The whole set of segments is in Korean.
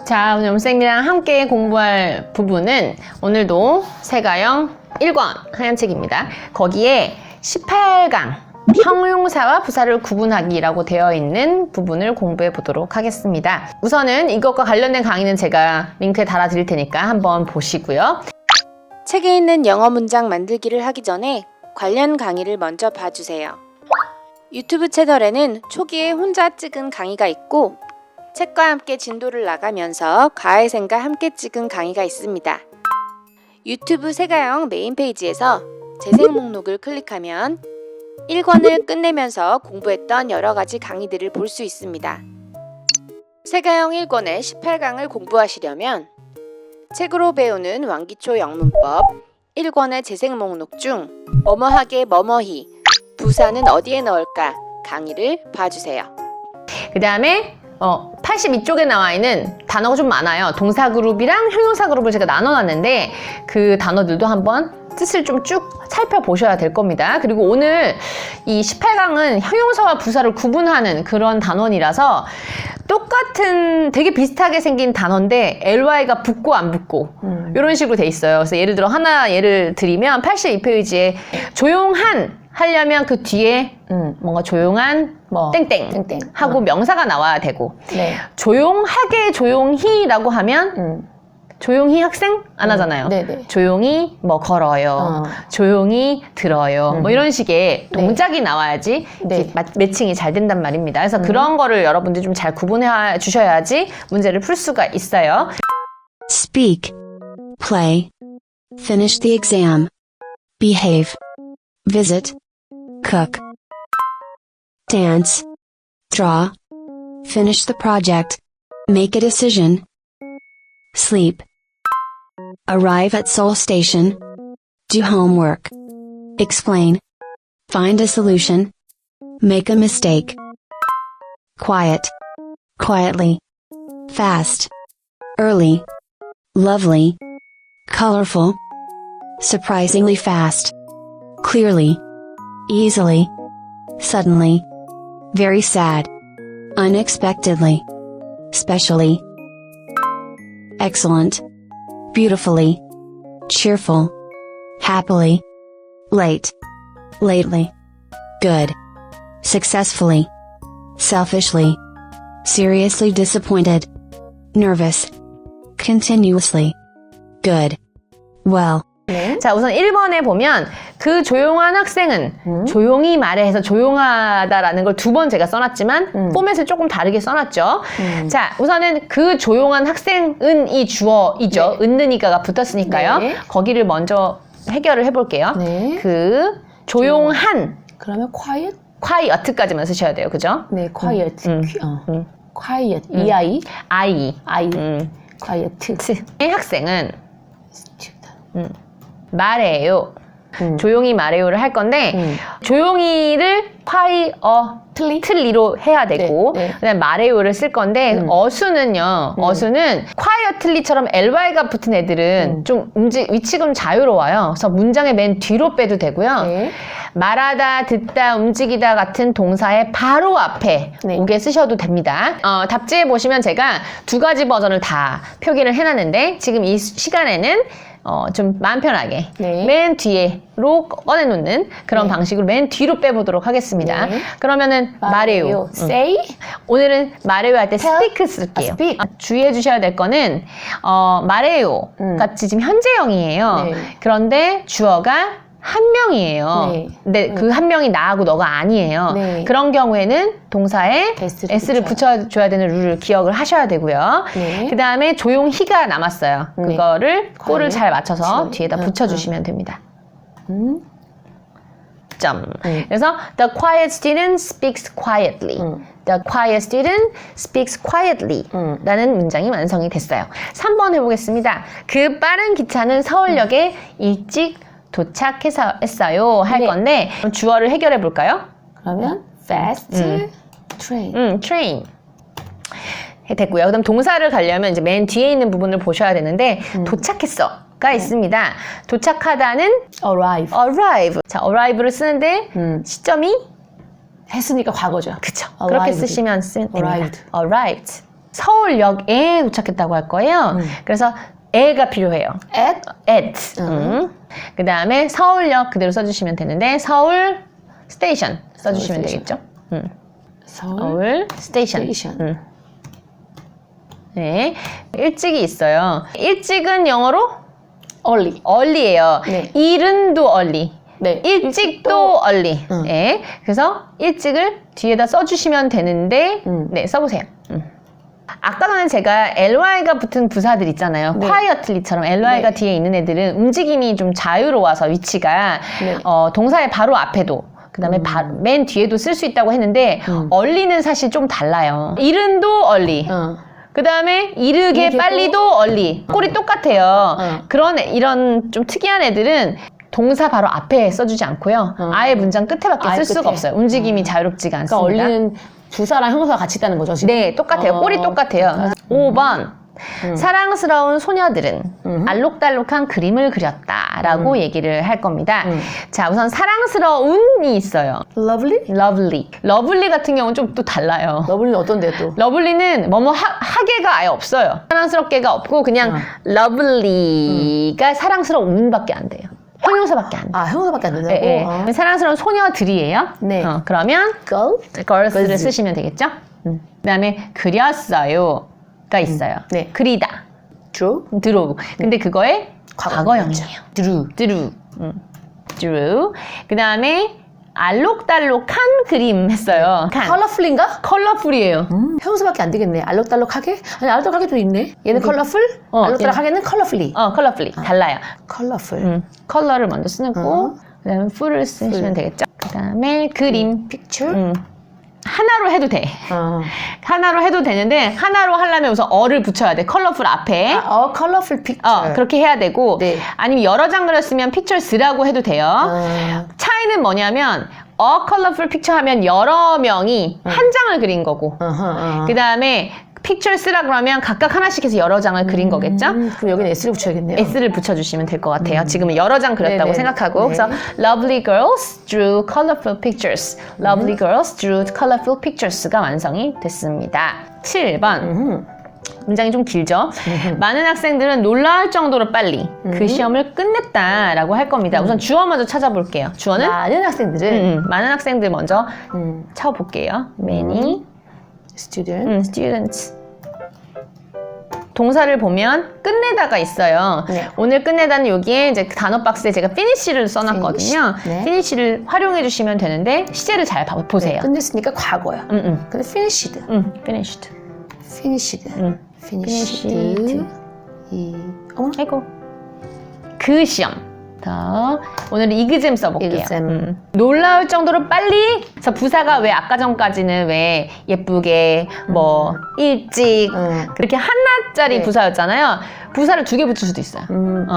자, 오늘 쌤이랑 함께 공부할 부분은 오늘도 세가형 1권 하얀 책입니다. 거기에 18강 형용사와 부사를 구분하기라고 되어 있는 부분을 공부해 보도록 하겠습니다. 우선은 이것과 관련된 강의는 제가 링크에 달아 드릴 테니까 한번 보시고요. 책에 있는 영어 문장 만들기를 하기 전에 관련 강의를 먼저 봐주세요. 유튜브 채널에는 초기에 혼자 찍은 강의가 있고 책과 함께 진도를 나가면서 가해생과 함께 찍은 강의가 있습니다. 유튜브 세가형 메인 페이지에서 재생 목록을 클릭하면 1권을 끝내면서 공부했던 여러가지 강의들을 볼 수 있습니다. 세가형 1권의 18강을 공부하시려면 책으로 배우는 왕기초 영문법 1권의 재생 목록 중 뭐뭐하게 뭐뭐히 부사는 어디에 넣을까 강의를 봐주세요. 그 다음에 82쪽에 나와 있는 단어가 좀 많아요. 동사 그룹이랑 형용사 그룹을 제가 나눠놨는데 그 단어들도 한번 뜻을 좀 쭉 살펴보셔야 될 겁니다. 그리고 오늘 이 18강은 형용사와 부사를 구분하는 그런 단원이라서 똑같은 되게 비슷하게 생긴 단어인데 ly가 붙고 안 붙고 이런 식으로 돼 있어요. 그래서 예를 들어 하나 예를 들면 82페이지에 조용한 하려면 그 뒤에 뭔가 조용한 땡땡 하고 명사가 나와야 되고 네. 조용하게 조용히라고 하면 조용히 학생 안 하잖아요. 네네. 조용히 뭐 걸어요. 조용히 들어요. 뭐 이런 식의 동작이 나와야지 네. 매칭이 잘 된단 말입니다. 그래서 그런 거를 여러분들이 좀 잘 구분해 주셔야지 문제를 풀 수가 있어요. Speak, play, finish the exam, behave, visit, cook, dance, draw, finish the project, make a decision, sleep, arrive at Seoul Station, do homework, explain, find a solution, make a mistake, quiet, quietly, fast, early, lovely, colorful, surprisingly fast, clearly, easily, suddenly, very sad, unexpectedly, specially, excellent, beautifully, cheerful, happily, late, lately, good, successfully, selfishly, seriously disappointed, nervous, continuously, good, well. 자, 우선 1번에 보면 그 조용한 학생은 조용히 말해 해서 조용하다라는 걸 두 번 제가 써놨지만 포맷을 조금 다르게 써놨죠. 자, 우선은 그 조용한 학생은 이 주어이죠. 네. 은는이가가 붙었으니까요. 네. 거기를 먼저 해결을 해볼게요. 네. 그 조용한 그러면 quiet? quiet까지만 쓰셔야 돼요. 그죠? 네, quiet. quiet. E-I? I. I. quiet. 학생은 말해요. 조용히 말해요를 할 건데 조용히를 quietly로 해야 되고 네, 네. 그다음에 말해요를 쓸 건데 어수는요. 어수는 quietly처럼 ly가 붙은 애들은 좀 위치가 자유로워요. 그래서 문장의 맨 뒤로 빼도 되고요. 네. 말하다, 듣다, 움직이다 같은 동사의 바로 앞에 네. 오게 쓰셔도 됩니다. 답지에 보시면 제가 두 가지 버전을 다 표기를 해놨는데 지금 이 시간에는 좀 마음 편하게 네. 맨 뒤로 꺼내놓는 그런 방식으로 맨 뒤로 빼보도록 하겠습니다. 네. 그러면은 말해요. say? 오늘은 말해요 할 때 Tell? speak 쓸게요. speak. 주의해 주셔야 될 거는 말해요 같이 지금 현재형이에요. 네. 그런데 주어가 한 명이에요. 네. 근데 그 한 명이 나하고 너가 아니에요. 네. 그런 경우에는 동사에 S를 S를 붙여줘야 되는 룰을 기억을 하셔야 되고요. 네. 그 다음에 조용히가 남았어요. 네. 그거를 꼴을 quiet. 잘 맞춰서 그렇죠. 뒤에다 붙여주시면 됩니다. 점. 네. 그래서 the quiet student speaks quietly. The quiet student speaks quietly 라는 문장이 완성이 됐어요. 3번 해보겠습니다. 그 빠른 기차는 서울역에 일찍 도착했어요 할 네. 건데 주어를 해결해 볼까요? 그러면 fast train. train 됐고요. 그다음 동사를 가려면 이제 맨 뒤에 있는 부분을 보셔야 되는데 도착했어가 있습니다. 도착하다는 arrive. 자, arrive를 쓰는데 시점이 했으니까 과거죠. 그쵸. 그렇게 arrived. 쓰시면 됩니다. arrived. arrived. 서울역에 도착했다고 할 거예요. 그래서 에가 필요해요. at. 그 다음에 서울역 그대로 써주시면 되는데 서울 스테이션 써주시면 스테이션. 되겠죠. 서울 서울 스테이션. 스테이션. 네, 일찍이 있어요. 일찍은 영어로 early. early예요. 네. 이른도 early. 네. 일찍도 early. 응. 네, 그래서 일찍을 뒤에다 써주시면 되는데 네, 써보세요. 아까 전에 제가 ly가 붙은 부사들 있잖아요. 네. quietly처럼 ly가 네. 뒤에 있는 애들은 움직임이 좀 자유로워서 위치가 네. 동사의 바로 앞에도 그 다음에 맨 뒤에도 쓸 수 있다고 했는데 early는 사실 좀 달라요. 이른도 early. 그 다음에 이르게 이르게도? 빨리도 early. 꼴이 똑같아요. 어. 이런 좀 특이한 애들은 동사 바로 앞에 써주지 않고요. 아예 문장 끝에밖에 아예 쓸 수가 끝에. 없어요. 움직임이 자유롭지가 그러니까 않습니다. early는 부사랑 형용사가 같이 있다는 거죠, 지금? 네, 똑같아요. 꼴이 똑같아요. 5번. 사랑스러운 소녀들은 알록달록한 그림을 그렸다라고 얘기를 할 겁니다. 자, 우선 사랑스러운이 있어요. lovely? lovely. lovely 같은 경우는 좀 또 달라요. lovely는 어떤데 또? 러블리는 뭐뭐 하게가 아예 없어요. 사랑스럽게가 없고 그냥 lovely가 사랑스러운밖에 안 돼요. 형용사밖에 안 돼요. 아, 형용사밖에 안 된다고? 예, 예. 사랑스러운 소녀들이에요. 네. 그러면 girl? girls를 girls. 쓰시면 되겠죠? 그 다음에 그렸어요가 있어요. 네. 그리다. drew? drew. 근데 그거의 과거형이에요. drew. drew. drew. 그 다음에 알록달록한 그림 했어요. colorful인가? 컬러풀이에요. 형용사밖에 안 되겠네. 알록달록하게? 아니, 알록달록하게도 있네. 얘는 colorful? 알록달록하게는 colorfully. 컬러풀이. 달라요. colorful. 컬러를 먼저 쓰고 그 다음에 풀을 쓰시면 되겠죠. 그 다음에 그림. picture? 하나로 해도 돼. 하나로 해도 되는데 하나로 하려면 우선 어를 붙여야 돼. 컬러풀 앞에. colorful picture. 그렇게 해야 되고 네. 아니면 여러 장 그렸으면 pictures라고 해도 돼요. 차이는 뭐냐면 colorful picture 하면 여러 명이 한 장을 그린 거고 그 다음에 pictures라 그러면 각각 하나씩 해서 여러 장을 그린 거겠죠? 그럼 여기는 S를 붙여야겠네요. S를 붙여주시면 될 것 같아요. 지금은 여러 장 그렸다고 네네. 생각하고 네. 그래서 lovely girls drew colorful pictures. lovely girls drew colorful pictures가 완성이 됐습니다. 7번 문장이 좀 길죠? 많은 학생들은 놀라울 정도로 빨리 그 시험을 끝냈다라고 할 겁니다. 우선 주어 먼저 찾아볼게요. 주어는 많은 학생들은 많은 학생들 먼저 쳐볼게요. many students. 동사를 보면 끝내다가 있어요. 네. 오늘 끝내다는 여기에 이제 그 단어 박스에 제가 finish를 써놨거든요. Finish. 네. finish를 활용해 주시면 되는데 시제를 잘 보세요. 끝냈으니까 과거야. 근데 finished. finished. finished. finished. 어머? 아이고. 그 시험. 더 오늘 이그잼 써볼게요. 이그잼. 놀라울 정도로 빨리. 그래서 부사가 왜 아까 전까지는 왜 예쁘게 뭐 일찍 그렇게 하나짜리 네. 부사였잖아요. 부사를 2개 붙일 수도 있어요.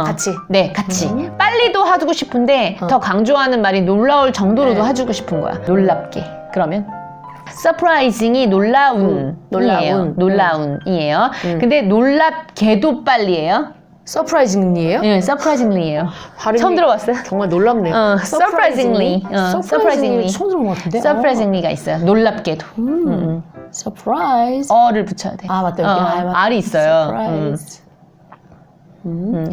같이. 네, 같이. 빨리도 해주고 싶은데 더 강조하는 말이 놀라울 정도로도 네. 해주고 싶은 거야. 놀랍게. 그러면 surprising이 놀라운이에요. 놀라운이에요. 근데 놀랍게도 빨리예요. surprisingly예요? 네, surprisingly예요. 발음이 처음 들어봤어요? 정말 놀랍네요. surprisingly. surprisingly 처음 들어본 것 같은데. surprisingly가 있어요. 놀랍게도. surprise. 어를 붙여야 돼. 아, 맞다. 여기 R이 있어요. surprise.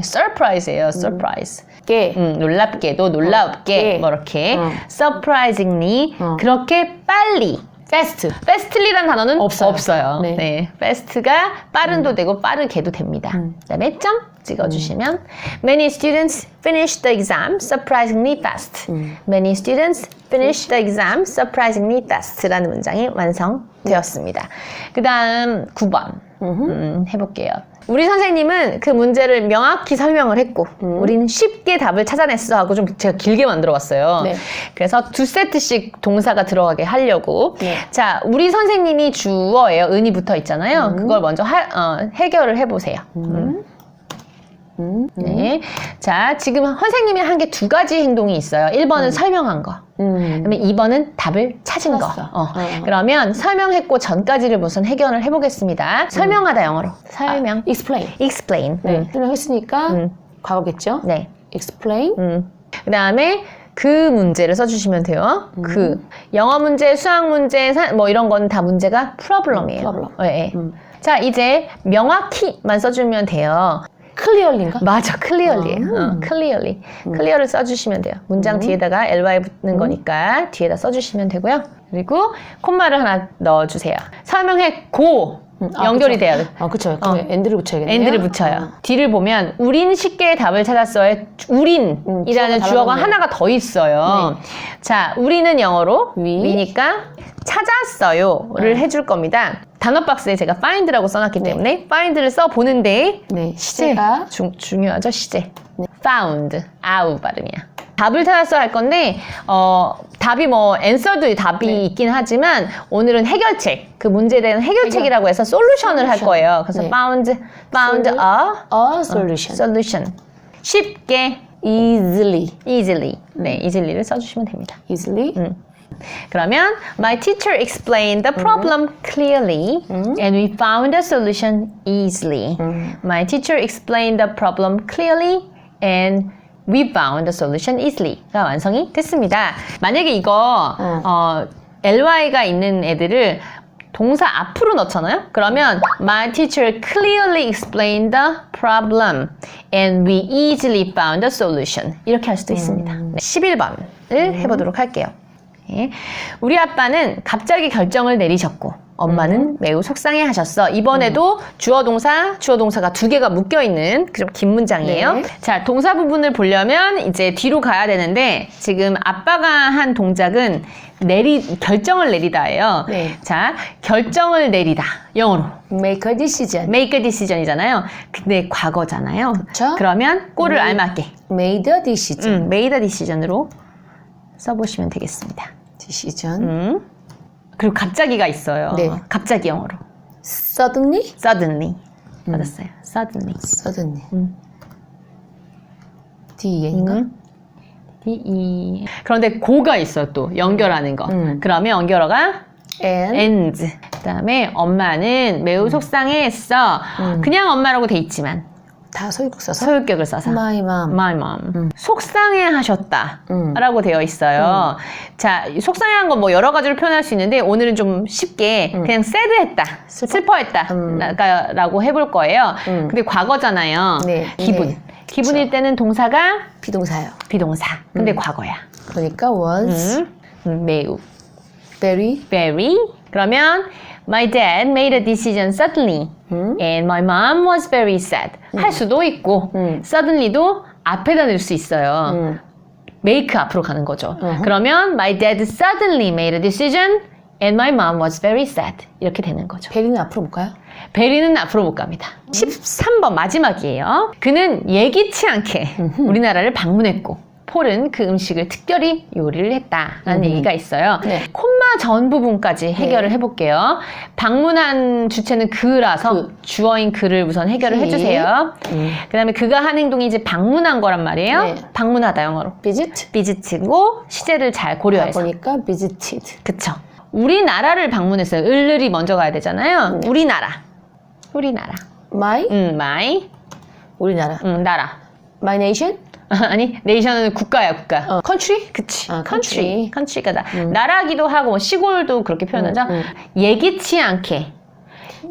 surprise예요. surprise. 게. 놀랍게도 놀랍게 게. 뭐 이렇게 surprisingly 그렇게 빨리. fast. fastly라는 단어는 없어요. 네. 네. fast가 빠른도 되고 빠르게도 됩니다. 그다음에 점 찍어주시면 Many students finished the exam surprisingly fast. Many students finished the exam surprisingly fast라는 문장이 완성되었습니다. 그 다음 9번 해볼게요. 우리 선생님은 그 문제를 명확히 설명을 했고 우리는 쉽게 답을 찾아냈어 하고 좀 제가 길게 만들어 왔어요. 네. 그래서 2세트씩 동사가 들어가게 하려고 네. 자, 우리 선생님이 주어예요. 은이 붙어 있잖아요. 그걸 먼저 해결을 해보세요. 네. 자, 지금 선생님이 한 게 2가지 행동이 있어요. 1번은 설명한 거. 그다음에 2번은 답을 찾은 찾았어. 거. 그러면 설명했고 전까지를 우선 해결을 해보겠습니다. 설명하다 영어로. 설명. explain. explain. 네. 설명했으니까 과거겠죠? 네. explain. 그 다음에 그 문제를 써주시면 돼요. 그 영어 문제, 수학 문제, 뭐 이런 건 다 문제가 problem이에요. problem. 네. 자, 이제 명확히만 써주면 돼요. clearly인가? 맞아, clearly예요. clearly. clear를 써주시면 돼요. 문장 뒤에다가 ly 붙는 거니까 뒤에다 써주시면 되고요. 그리고 콤마를 하나 넣어주세요. 설명해 고 연결이 돼야 돼. 그쵸. 그럼 end를 붙여야겠네요. 엔드를 붙여요. 뒤를 보면 우린 쉽게 답을 찾았어요. 우린이라는 주어가 주어가 달라졌네요. 하나가 더 있어요. 자, 우리는 영어로 위니까 찾았어요를 해줄 겁니다. 단어 박스에 제가 find라고 써놨기 때문에 find를 써보는데 네, 시제가 중요하죠, 시제. found, 아우 발음이야. 답을 찾았어 할 건데 답이 뭐 answer도 답이 있긴 하지만 오늘은 해결책, 그 문제에 대한 해결책이라고 해서 솔루션을 할 거예요. 그래서 네. found a solution. solution. 쉽게 easily. 네, easily,를 써주시면 됩니다. easily. 그러면 my teacher explained the problem clearly and we found a solution easily. My teacher explained the problem clearly and we found a solution easily.가 완성이 됐습니다. 만약에 이거 ly가 있는 애들을 동사 앞으로 넣잖아요. 그러면 my teacher clearly explained the problem and we easily found a solution. 이렇게 할 수도 있습니다. 네, 11번을 해보도록 할게요. 네. 우리 아빠는 갑자기 결정을 내리셨고 엄마는 매우 속상해 하셨어. 이번에도 주어 동사가 두 개가 묶여 있는 좀 긴 문장이에요. 네. 자, 동사 부분을 보려면 이제 뒤로 가야 되는데 지금 아빠가 한 동작은 결정을 내리다예요. 네. 자, 결정을 내리다. 영어로 make a decision. make a decision이잖아요. 근데 과거잖아요. 그쵸? 그러면 꼴을 알맞게 made a decision. made a decision으로 써보시면 되겠습니다. decision. 그리고 갑자기가 있어요. 네. 갑자기 영어로. suddenly. suddenly. 맞았어요. suddenly. suddenly. DE인가? 그런데 고가 있어요. 또 연결하는 거. 그러면 연결어가 and. 그다음에 엄마는 매우 속상해했어. 그냥 엄마라고 돼 있지만 다 소유격 써서. 소유격을 써서 my mom. my mom. 속상해하셨다 라고 되어 있어요. 자, 속상해한 건 뭐 여러 가지로 표현할 수 있는데 오늘은 좀 쉽게 그냥 sad했다, 슬퍼했다 라고 해볼 거예요. 근데 과거잖아요. 네. 기분. 네. 기분일 때는 동사가 비동사요. 비동사. 근데 과거야. 그러니까 was 매우. very. Very. 그러면 my dad made a decision suddenly and my mom was very sad. 할 수도 있고 suddenly도 앞에다 넣을 수 있어요. make 앞으로 가는 거죠. 그러면 my dad suddenly made a decision and my mom was very sad. 이렇게 되는 거죠. 베리는 앞으로 못 가요? 베리는 앞으로 못 갑니다. 13번 마지막이에요. 그는 예기치 않게 우리나라를 방문했고 폴은 그 음식을 특별히 요리를 했다라는 얘기가 있어요. 네. 콤마 전 부분까지 해결을 해볼게요. 방문한 주체는 그라서 주어인 그를 우선 해결을 해주세요. 그 다음에 그가 한 행동이 이제 방문한 거란 말이에요. 네. 방문하다 영어로. visit. visit고 시제를 잘 고려해서. 보니까 visited. 그쵸. 우리나라를 방문했어요. 을을이 먼저 가야 되잖아요. 우리나라. my. my. 우리나라. 나라. my nation. 아니, 네이션은 국가야, 국가. country. 그치. country. country가 나라기도 하고, 뭐 시골도 그렇게 표현하죠. 예기치 않게.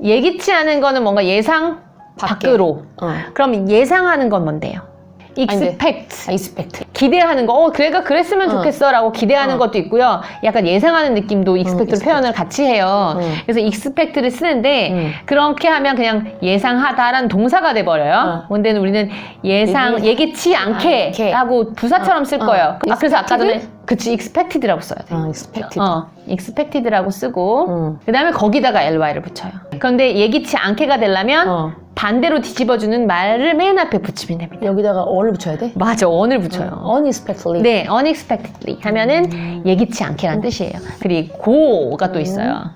예기치 않은 거는 뭔가 예상 밖으로. 그럼 예상하는 건 뭔데요? expect. expect. 기대하는 거, 걔가 그랬으면 좋겠어 라고 기대하는 것도 있고요. 약간 예상하는 느낌도 expect로 표현을 같이 해요. 그래서 expect를 쓰는데 그렇게 하면 그냥 예상하다라는 동사가 돼버려요. 근데 우리는 예기치 않게 라고 부사처럼 쓸 거예요. 그래서 아까 전에 그치, expected라고 써야 돼요. expected. expected라고 쓰고 그 다음에 거기다가 ly를 붙여요. 그런데 예기치 않게가 되려면 반대로 뒤집어주는 말을 맨 앞에 붙이면 됩니다. 여기다가 on을 붙여야 돼? 맞아, on을 붙여요. unexpectedly. 네, unexpectedly 하면은 예기치 않게란 뜻이에요. 그리고 고가 또 있어요.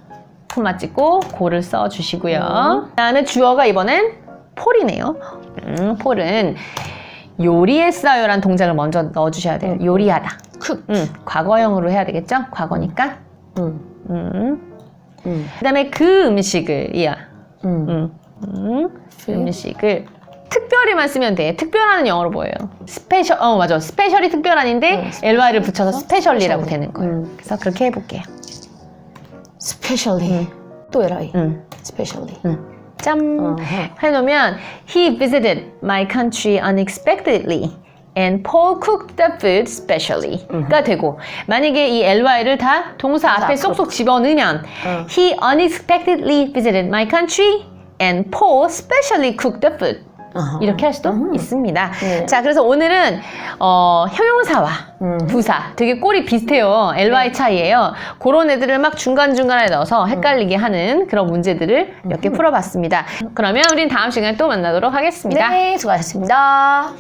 콤마 찍고 고를 써주시고요. 그 다음에 주어가 이번엔 폴이네요. 폴은 요리했어요라는 동작을 먼저 넣어주셔야 돼요. 요리하다. 과거형으로 해야 되겠죠? 과거니까. 그 다음에 그 음식을 음식을 특별히만 쓰면 돼. 특별한은 영어로 뭐예요? 스페셜, 맞아. 스페셜이 특별한인데 ly를 붙여서 스페셜리라고 되는 거예요. 그래서 그렇게 해볼게요. specially. 또 ly. specially. 짬 해놓으면 he visited my country unexpectedly and Paul cooked the food specially가 되고 만약에 이 ly를 다 동사 앞에 쏙쏙 집어넣으면 he unexpectedly visited my country and Paul specially cooked the food 이렇게 할 수도 있습니다. 네. 자, 그래서 오늘은 형용사와 부사 되게 꼴이 비슷해요. ly 차이예요. 그런 애들을 막 중간중간에 넣어서 헷갈리게 하는 그런 문제들을 몇 개 풀어봤습니다. 그러면 우린 다음 시간에 또 만나도록 하겠습니다. 네, 수고하셨습니다.